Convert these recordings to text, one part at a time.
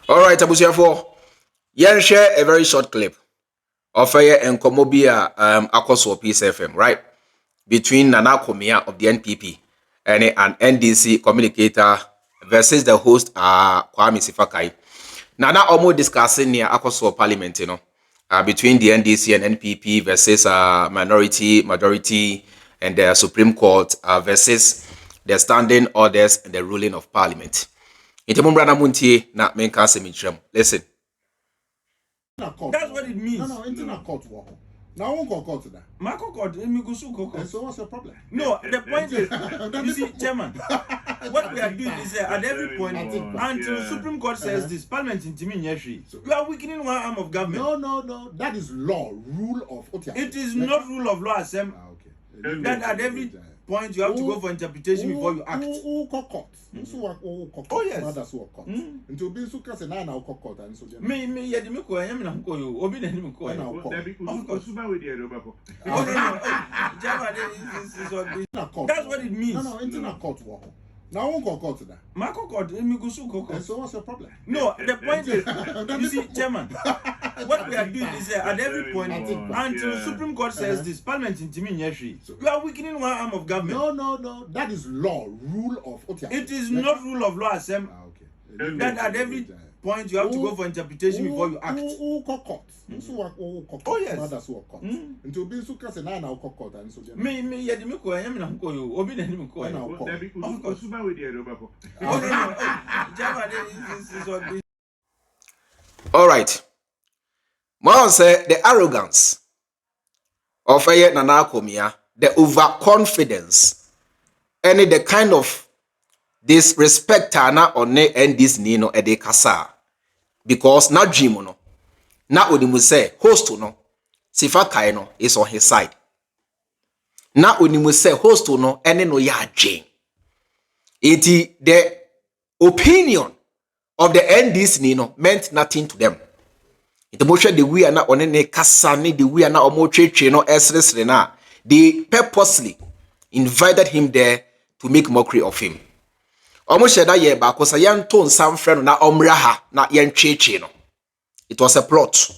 All right, Abusiafo. Yen share a very short clip of a Nkomobia Akoso Peace FM, right? Between Nana Akomea of the NPP and an NDC Communicator versus the host Kwame Sefa Kayi. Nana almost discussing near Akoso Parliament, between the NDC and NPP versus majority, and the Supreme Court versus the standing orders and the ruling of Parliament. Na menka semitrem. Listen. That's what it means. No, it's not court. Now, I won't go court today. My court, so what's the problem? No, the point is, you see, Chairman, what we are doing is at every point, until Supreme Court says this, Parliament in Timiniashi, you are weakening one arm of government. No, that is law, rule of OTA. It is not rule of law, Assem. Okay. That at every point you have to go for interpretation before you act. Oh yes. Until be so case na court and so me ya di me ko yam na ko yo obi na ni ko na ko that's what it means. No, it's not court. Now I won't go court today. My court, so what's the problem? No, the point is, you see, Chairman, what we are doing is at every point, until Supreme Court says this, Parliament in Timiniashi, you are weakening one arm of government. No, that is law, rule of OTA. It is not rule of law, Assem. Okay. That at every point you have to go for interpretation before you act. Oh yes. Until be so case na court and so me ya di me ko yam na ko yo obi na ni me ko all right. Mom say the arrogance of Nana Akomea, the overconfidence, and the kind of disrespect na on and this nino e de kasa because na dream no na onimu say host no Sefa Kayi no is on his side. Na onimu say host no ene no ya adwen. Iti the opinion of the NDC nino meant nothing to them. Iti mo hwe the way na one ne kasa ne the way na omo twetwe no esresre na they purposely invited him there to make mockery of him. Omo sheda ye ba ko sa yan to nsam frɛ no na omra ha na yan twetwe no. It was a plot.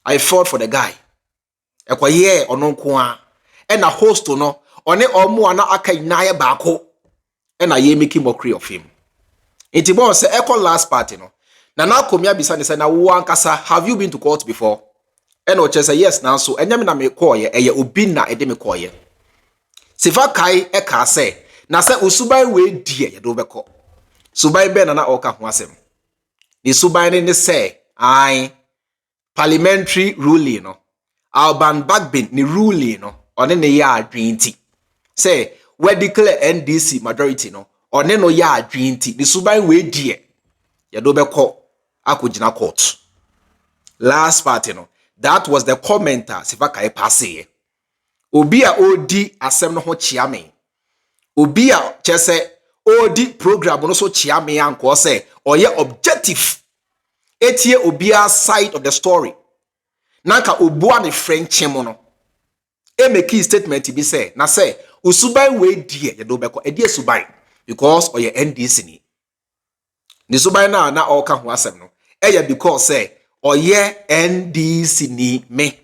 I fought for the guy. Ekwaye ono nko a e na host no one omo ana aka inaye baako e na ye make mockery of him. Enti bon say echo last party no. Na Akomea bisa ne say na wo ankasa have you been to court before? E no che say yes na so enyam na me call ye eye obi na e de me call ye. Sefa Kayi e ka say na say usuban we die ye do beko. Suban be na oka ho asem. Ni suban ne say Parliamentary ruling no. Alban Bagbin ni ruling no. One ne ya adwinti. Say we declare NDC majority no. One no ya adwinti. Ni suban we die. Ya do beko akogina court. Last party no. That was the commenter Sefa Kayi passe. Obi a odi asem no ho chia me. Obi a chese odi program no so chia me anko say oye objective. Etie obia side of the story. Nanka obua ne French no. E make key statement be say na say usuban we die ye do beko e die suban because oye NDC ni. Ni suban na oka ho asem no. Eya because say oye NDC ni me.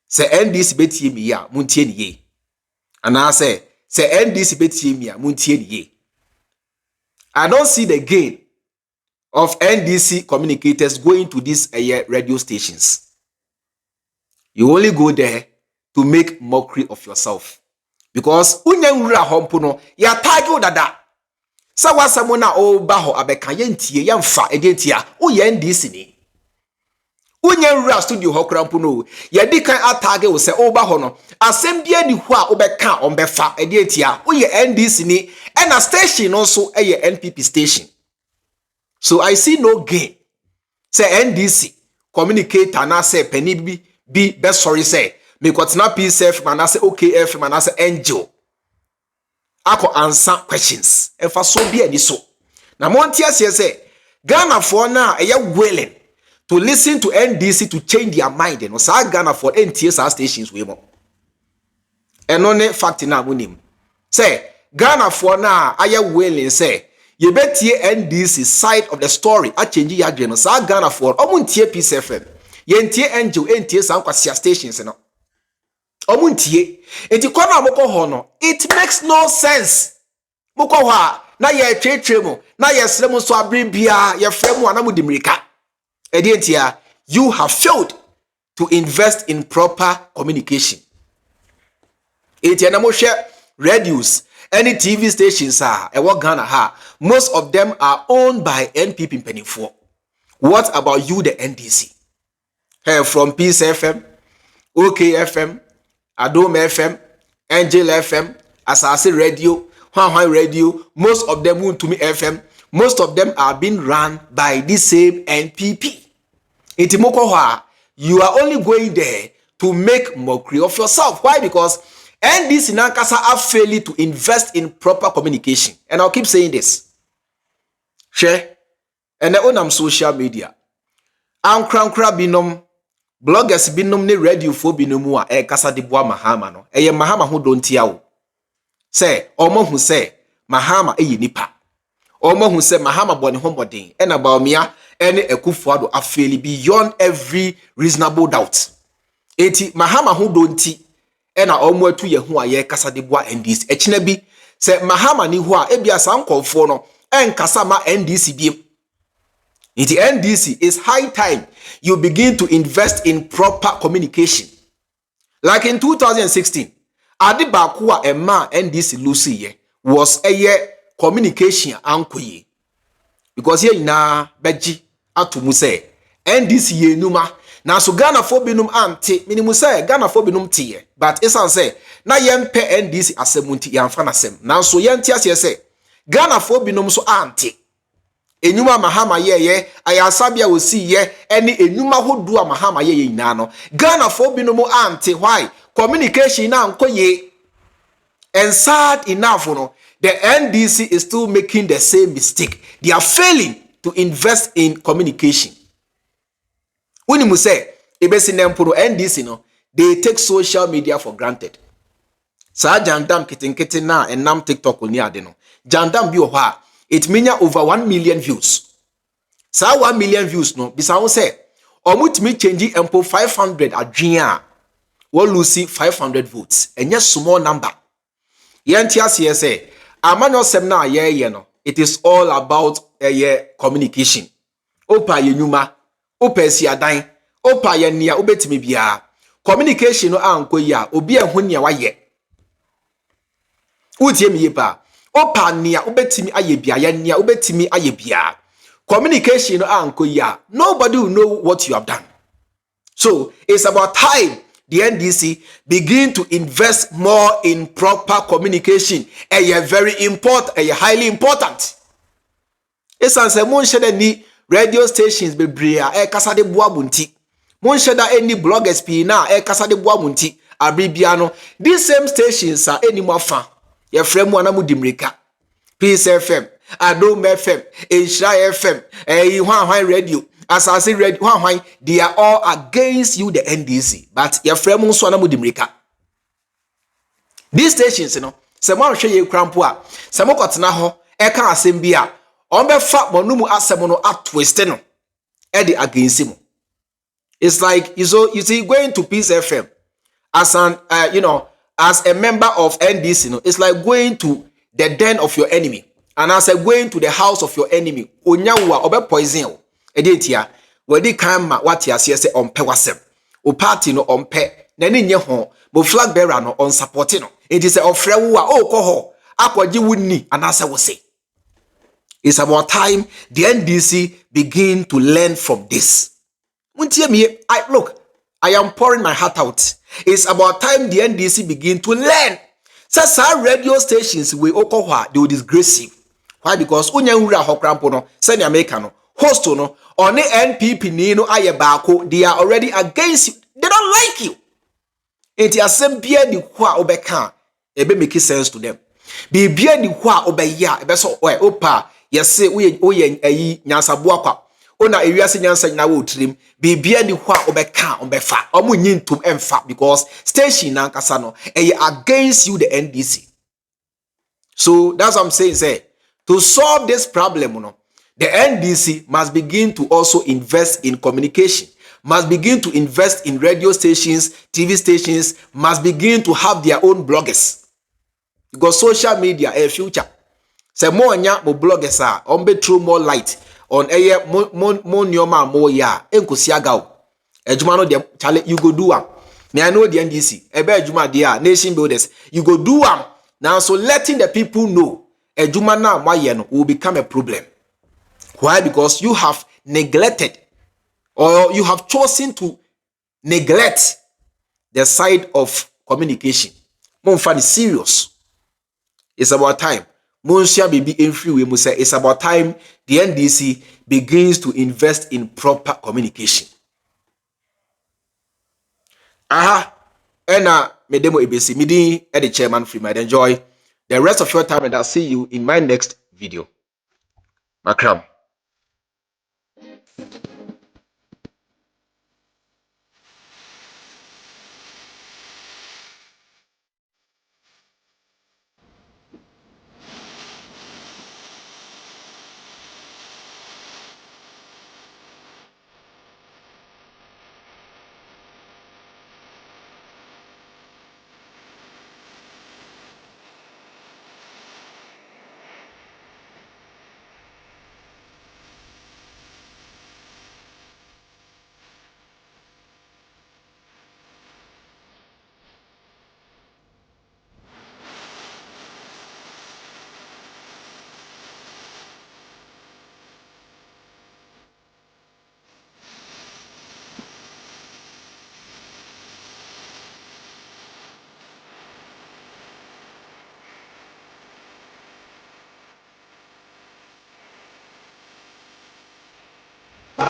Say NDC betie mi ya muntie ni ye. Ana say NDC betie mi ya muntie ni ye. I don't see the gain of NDC communicators going to these radio stations. You only go there to make mockery of yourself. Because unyenwura hompo no ya tagi dada. Sa wasamo na o ba ho abeka yentie yamfa edentia o ye NDC ni. Unyenwura studio ho krampo no ya di kan atagi wo se o ba ho no asem bia ni hu a obeka ombefa edentia o ye NDC ni and a station also a NPP station. So I see no gain. Say NDC Communicator na say penny be best sorry say me got na PCF man say OKF man say angel. Ako answer questions. E fa so be ani so. Na montia say Ghana for na e willing to listen to NDC to change their mind. No sa Ghana for NTS stations we mo. E no ne fact na munim. Say Ghana for na aye willing say ye betie NDC side of the story a change ya dwe no sa Ghana for omuntie Peace FM ye ntie Angel entie san kwasia stations no omuntie enti kwana moko ho no it makes no sense moko ho a na ye twetwe mu na ye srem so abre bia ye frem ana mu dimirika edi entia you have failed to invest in proper communication. Enti na mo hwe radios any TV stations Ghana ha, most of them are owned by NPP penifo. What about you, the NDC? Hey, from Peace FM, OK FM, Adom FM, Angel FM, Asase Radio, Hwan Radio, most of them want to me FM, most of them are being run by this same NPP. Itimoko, you are only going there to make mockery of yourself. Why? Because NDC Nankasa are failing to invest in proper communication. And I'll keep saying this. Share. And I own social media. I'm crankra binom. Bloggers binom ne radio for binomua kasa de boa Mahama no. Eye Mahama who don't tiao. Say, omo who say, Mahama nipa. Omo who say Mahama boni hombodin. And about mea, any ekufuado are failing beyond every reasonable doubt. Eti Mahama who don't ti. Ena omo tu ye hu aye kasa de boa NDC echina bi se Mahama ni hu a ebia san konfo no enkasa ma NDC bi iti NDC is high time you begin to invest in proper communication. Like in 2016 ade ba ko a ema NDC lose ye was communication ankoye because ye na beji atomu se NDC ye numa na so Ghana for binum ante minimum say Ghana for binum tie but esan say na yempe NDC asemunti yamfa na sem na so yenti ase say Ghana for binum so ante enuma Mahama ye ayasabia osi ye eni enuma hodu a Mahama ye nyina no Ghana for binum ante why communication na ankoye. And sad enough no the NDC is still making the same mistake. They are failing to invest in communication. When you say, NDC no, they take social media for granted. Sa jandam kitten na and nam TikTok ni ade no. Jandam bi oha, it means over 1 million views. Sa 1 million views no, bisa won say, omutimi change empo 500 adwea. We lose 500 votes. And yes, small number. Yantia say, amano semna ye no. It is all about communication. Opa yenuma. Opa si adan opa ya nia obetimi bia communication no anko ya obi ehun nia waye utie mi yepa opa nia obetimi aye bia ya nia obetimi aye bia communication no anko ya nobody will know what you have done. So it's about time the NDC begin to invest more in proper communication. Very important, highly important. It's answer mon shede ni radio stations be bria kasa de boa bunti mon sheda any bloggers pi na kasa de boa bunti abribia no these same stations are any more fan ye frem wana mu dimrika Peace FM Adom FM Enshira FM Hwan radio Asase radio Hwan they are all against you the NDC but ye frem nso wana mu dimrika these stations no se mo hwe ye krampo a se mo kotena ho ka asem bia Ombefa monumu asemono atwiste no edi against him. It's like you see going to Peace FM as an as a member of NDC no, it's like going to the den of your enemy and as going to the house of your enemy onyawa obe poison edi etia wedi kan ma wati ase se ompe wasem o party no ompe na ni nye ho bo flag bearer no on support no it is ofre wo a o ko ho akwaji wunni anase wo se. It's about time the NDC begin to learn from this. I am pouring my heart out. It's about time the NDC begin to learn. Sasa radio stations we okohwa they will disgrace you. Why? Because unyanwura hokrampo no send America no host no on the NPP ni no aye baako they are already against you. They don't like you. It is bia di kwa obeka ebe make sense to them. Bibia di kwa obeya ebe so opa yes oye ayi nyansaboa kwa ona ewiase nyansa nyina wo trim bibia ni hwa obeka obefa omunyi ntum emfa because station na nkasa no against you the NDC. So that's what I'm saying say To solve this problem, the NDC must begin to also invest in communication, must begin to invest in radio stations, TV stations, must begin to have their own bloggers. Because social media a future. Say more nya mo bloggers are on be throw more light on a mo nyoma mo ya enkosi agaw. Ejuma no dem chale you go do am. Me I know the NDC. Ebe ejuma dia nation builders. You go do am. Now so letting the people know ejuma na maye no will become a problem. Why? Because you have neglected or you have chosen to neglect the side of communication. Monfa is serious. It's about time. Monsia baby in free we must say it's about time the NDC begins to invest in proper communication. Aha, ena medemo ebesi midi the chairman Freemind. Enjoy the rest of your time and I'll see you in my next video. Makram.